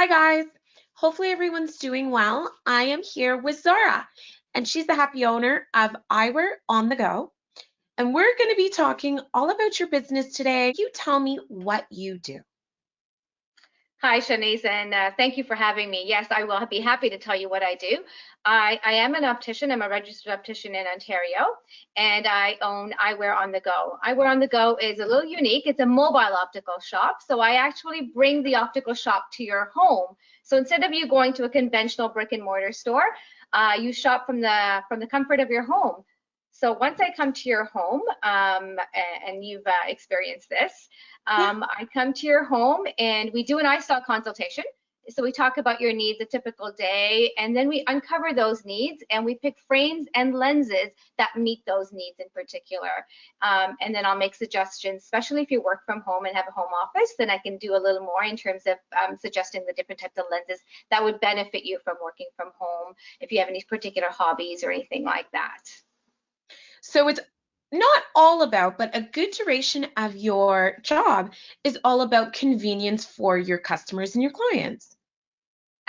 Hi guys. Hopefully everyone's doing well. I am here with Zahra, and she's the happy owner of Eyewear on the go. And we're going to be talking all about your business today. You tell me what you do. Hi, Shanice, and thank you for having me. Yes, I will be happy to tell you what I do. I am an optician. I'm a registered optician in Ontario, and I own Eyewear on the Go. Eyewear on the Go is a little unique. It's a mobile optical shop, so I actually bring the optical shop to your home. So instead of you going to a conventional brick and mortar store, you shop from the comfort of your home. So once I come to your home, and you've experienced this, Yeah. I come to your home and we do an eye stock consultation. So we talk about your needs, a typical day, and then we uncover those needs and we pick frames and lenses that meet those needs in particular. And then I'll make suggestions, especially if you work from home and have a home office, then I can do a little more in terms of suggesting the different types of lenses that would benefit you from working from home, if you have any particular hobbies or anything like that. So it's not all about, but a good duration of your job is all about convenience for your customers and your clients.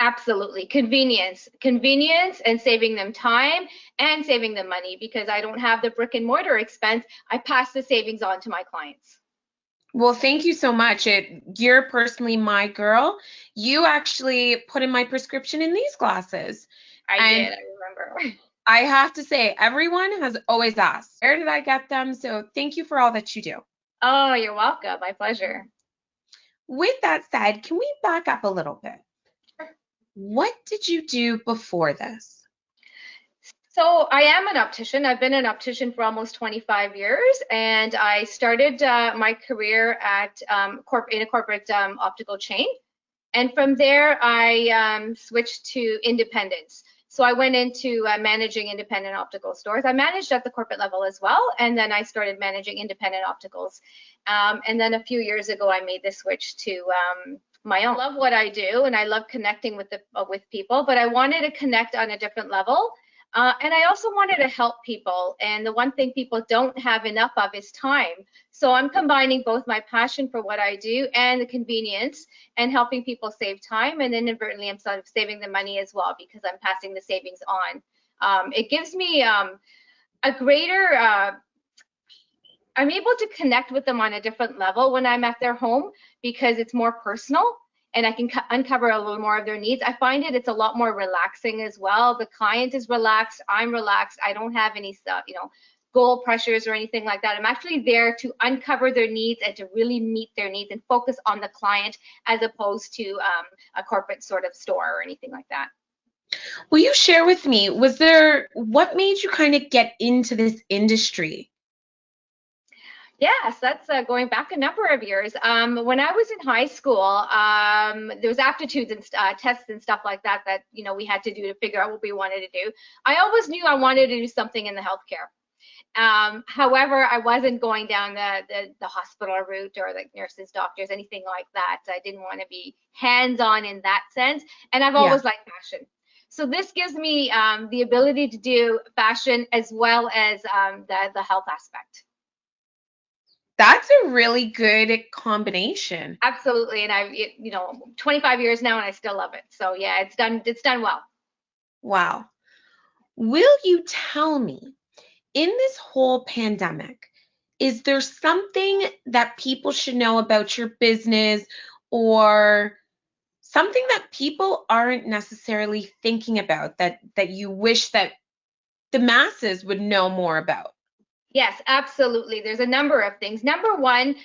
Absolutely. Convenience and saving them time and saving them money because I don't have the brick and mortar expense. I pass the savings on to my clients. Well, thank you so much. You're personally my girl. You actually put in my prescription in these glasses. I And did, I remember. I have to say, everyone has always asked, where did I get them? So thank you for all that you do. Oh, you're welcome. My pleasure. With that said, can we back up a little bit? What did you do before this? So I am an optician. I've been an optician for almost 25 years, and I started my career at in a corporate optical chain. And from there, I switched to independence. So I went into managing independent optical stores. I managed at the corporate level as well, and then I started managing independent opticals. And then a few years ago, I made the switch to my own. I love what I do, and I love connecting with people, but I wanted to connect on a different level. And I also wanted to help people. And the one thing people don't have enough of is time. So I'm combining both my passion for what I do and the convenience and helping people save time. And inadvertently, I'm sort of saving the money as well because I'm passing the savings on. It gives me a greater, I'm able to connect with them on a different level when I'm at their home because it's more personal and I can uncover a little more of their needs. I find it's a lot more relaxing as well. The client is relaxed, I'm relaxed. I don't have any stuff, goal pressures or anything like that. I'm actually there to uncover their needs and to really meet their needs and focus on the client as opposed to a corporate sort of store or anything like that. Will you share with me, what made you kind of get into this industry? Yes, that's going back a number of years. When I was in high school, there was aptitudes and tests and stuff like that we had to do to figure out what we wanted to do. I always knew I wanted to do something in the healthcare. However, I wasn't going down the hospital route or like nurses, doctors, anything like that. I didn't want to be hands-on in that sense, and I've Yeah. always liked fashion. So this gives me the ability to do fashion as well as the health aspect. That's a really good combination. Absolutely, and 25 years now, and I still love it. So yeah, it's done well. Wow. Will you tell me, in this whole pandemic, is there something that people should know about your business or something that people aren't necessarily thinking about that you wish that the masses would know more about? Yes, absolutely. There's a number of things. Number one,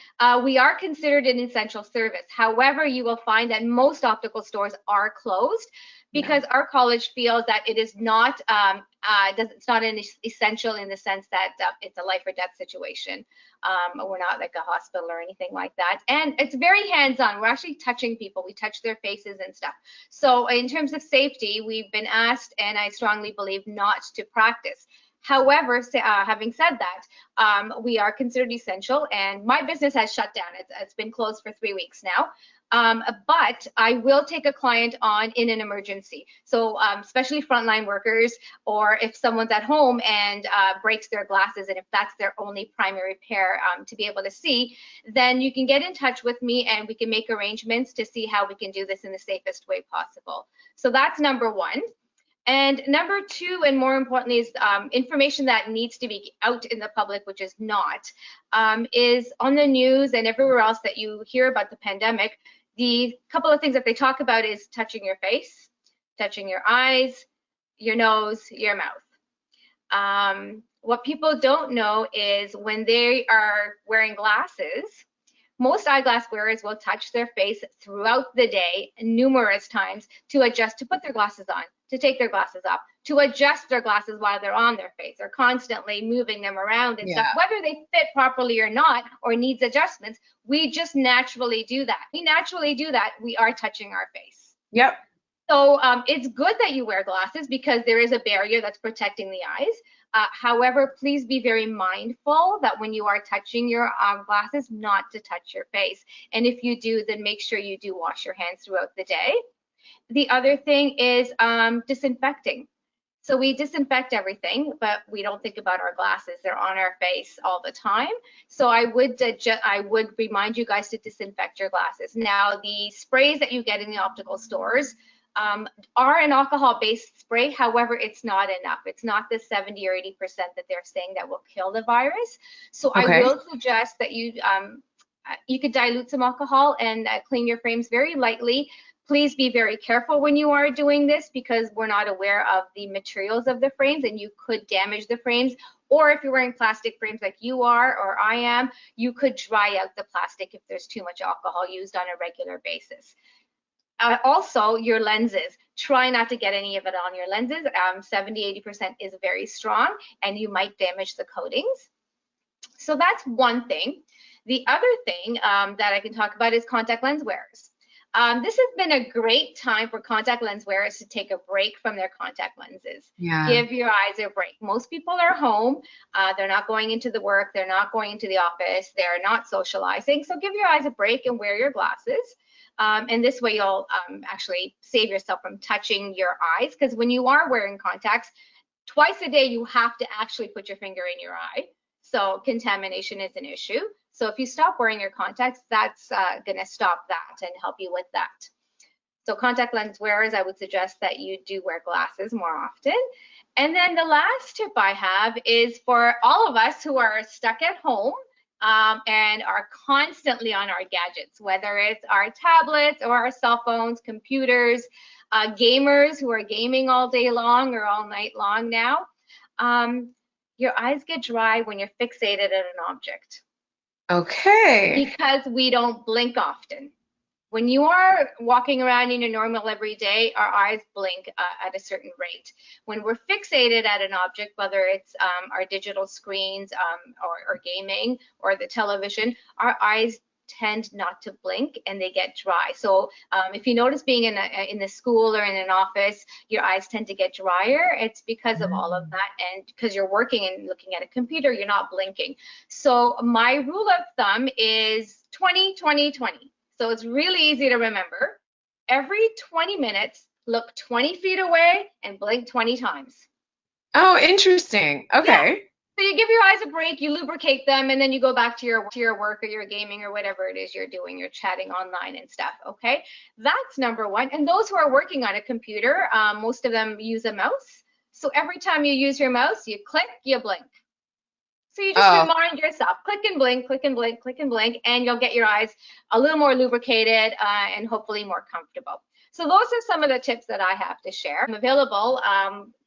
we are considered an essential service. However, you will find that most optical stores are closed Yeah. because our college feels that it is not it's not an essential in the sense that it's a life or death situation. We're not like a hospital or anything like that. And it's very hands-on. We're actually touching people. We touch their faces and stuff. So in terms of safety, we've been asked, and I strongly believe not to practice. However, having said that, we are considered essential, and my business has shut down. It's been closed for 3 weeks now. But I will take a client on in an emergency. So especially frontline workers, or if someone's at home and breaks their glasses, and if that's their only primary pair to be able to see, then you can get in touch with me and we can make arrangements to see how we can do this in the safest way possible. So that's number one. And number two, and more importantly, is information that needs to be out in the public, which is not, is on the news and everywhere else that you hear about the pandemic. The couple of things that they talk about is touching your face, touching your eyes, your nose, your mouth. What people don't know is when they are wearing glasses, most eyeglass wearers will touch their face throughout the day numerous times to adjust, to put their glasses on, to take their glasses off, to adjust their glasses while they're on their face. They're constantly moving them around and stuff, whether they fit properly or not, or needs adjustments. We just naturally do that. We naturally do that. We are touching our face. Yep. So it's good that you wear glasses because there is a barrier that's protecting the eyes. However, please be very mindful that when you are touching your glasses, not to touch your face. And if you do, then make sure you do wash your hands throughout the day. The other thing is disinfecting. So we disinfect everything, but we don't think about our glasses. They're on our face all the time. So I would remind you guys to disinfect your glasses. Now, the sprays that you get in the optical stores are an alcohol-based spray. However, it's not enough. It's not the 70 or 80% that they're saying that will kill the virus. So Okay. I will suggest that you could dilute some alcohol and clean your frames very lightly. Please be very careful when you are doing this because we're not aware of the materials of the frames and you could damage the frames. Or if you're wearing plastic frames like you are or I am, you could dry out the plastic if there's too much alcohol used on a regular basis. Also, your lenses. Try not to get any of it on your lenses. 70–80% is very strong and you might damage the coatings. So that's one thing. The other thing that I can talk about is contact lens wearers. This has been a great time for contact lens wearers to take a break from their contact lenses. Yeah. Give your eyes a break. Most people are home. They're not going into the work. They're not going into the office. They're not socializing. So give your eyes a break and wear your glasses. And this way you'll actually save yourself from touching your eyes, because when you are wearing contacts, twice a day you have to actually put your finger in your eye. So contamination is an issue. So if you stop wearing your contacts, that's going to stop that and help you with that. So contact lens wearers, I would suggest that you do wear glasses more often. And then the last tip I have is for all of us who are stuck at home and are constantly on our gadgets, whether it's our tablets or our cell phones, computers, gamers who are gaming all day long or all night long now. Your eyes get dry when you're fixated at an object. Okay. Because we don't blink often. When you are walking around in your normal everyday, our eyes blink at a certain rate. When we're fixated at an object, whether it's our digital screens or gaming or the television, our eyes tend not to blink and they get dry. So if you notice being in a school or in an office, your eyes tend to get drier, it's because of all of that, and because you're working and looking at a computer, you're not blinking. So my rule of thumb is 20–20–20. So it's really easy to remember. Every 20 minutes, look 20 feet away and blink 20 times. Oh, interesting. Okay. Yeah. So you give your eyes a break, you lubricate them, and then you go back to your work or your gaming or whatever it is you're doing. You're chatting online and stuff, okay? That's number one. And those who are working on a computer, most of them use a mouse. So every time you use your mouse, you click, you blink. So you just remind yourself, click and blink, click and blink, click and blink, and you'll get your eyes a little more lubricated and hopefully more comfortable. So those are some of the tips that I have to share. I'm available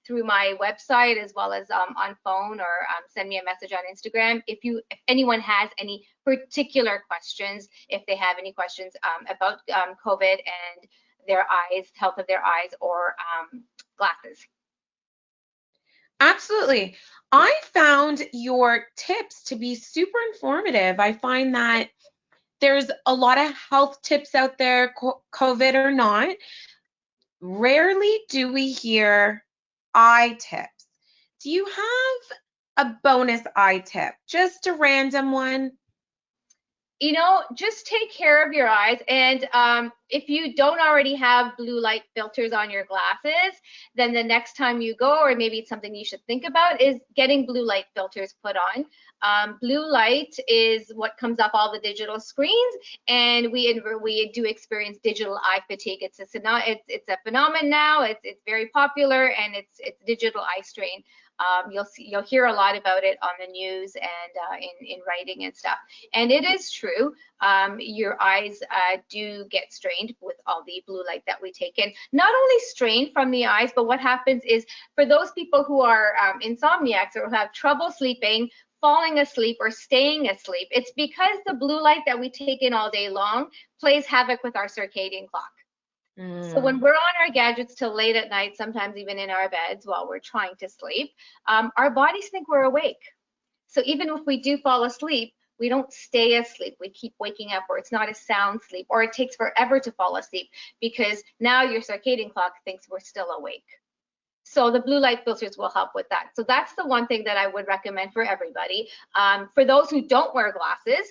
through my website as well as on phone, or send me a message on Instagram if anyone has any particular questions, if they have any questions about COVID and their eyes, health of their eyes, or glasses. Absolutely. I found your tips to be super informative. I find that there's a lot of health tips out there, COVID or not. Rarely do we hear eye tips. Do you have a bonus eye tip? Just a random one? Just take care of your eyes. And if you don't already have blue light filters on your glasses, then the next time you go, or maybe it's something you should think about, is getting blue light filters put on. Blue light is what comes off all the digital screens, and we do experience digital eye fatigue. It's a phenomenon now. It's very popular, and it's digital eye strain. You'll hear a lot about it on the news and in writing and stuff. And it is true. Your eyes do get strained with all the blue light that we take in. Not only strained from the eyes, but what happens is for those people who are insomniacs or who have trouble sleeping, falling asleep or staying asleep, it's because the blue light that we take in all day long plays havoc with our circadian clock. So when we're on our gadgets till late at night, sometimes even in our beds while we're trying to sleep, our bodies think we're awake. So even if we do fall asleep, we don't stay asleep. We keep waking up, or it's not a sound sleep, or it takes forever to fall asleep because now your circadian clock thinks we're still awake. So the blue light filters will help with that. So that's the one thing that I would recommend for everybody. For those who don't wear glasses,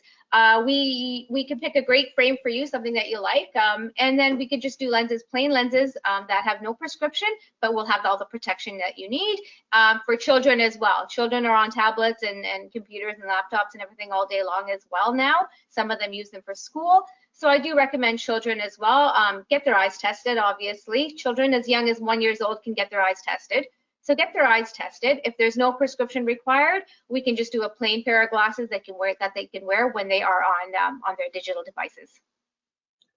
we can pick a great frame for you, something that you like, and then we could just do lenses, plain lenses that have no prescription, but will have all the protection that you need. For children as well. Children are on tablets and computers and laptops and everything all day long as well now. Some of them use them for school. So I do recommend children as well. Get their eyes tested, obviously. Children as young as 1 year old can get their eyes tested. So get their eyes tested. If there's no prescription required, we can just do a plain pair of glasses that they can wear when they are on their digital devices.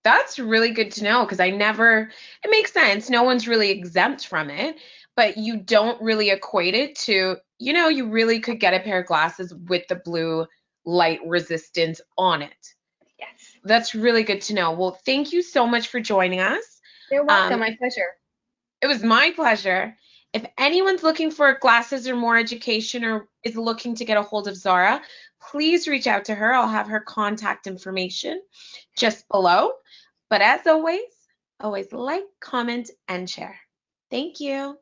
That's really good to know because it makes sense. No one's really exempt from it, but you don't really equate it to, you really could get a pair of glasses with the blue light resistance on it. Yes. That's really good to know. Well, thank you so much for joining us. You're welcome. My pleasure. It was my pleasure. If anyone's looking for glasses or more education or is looking to get a hold of Zahra, please reach out to her. I'll have her contact information just below. But as always like, comment, and share. Thank you.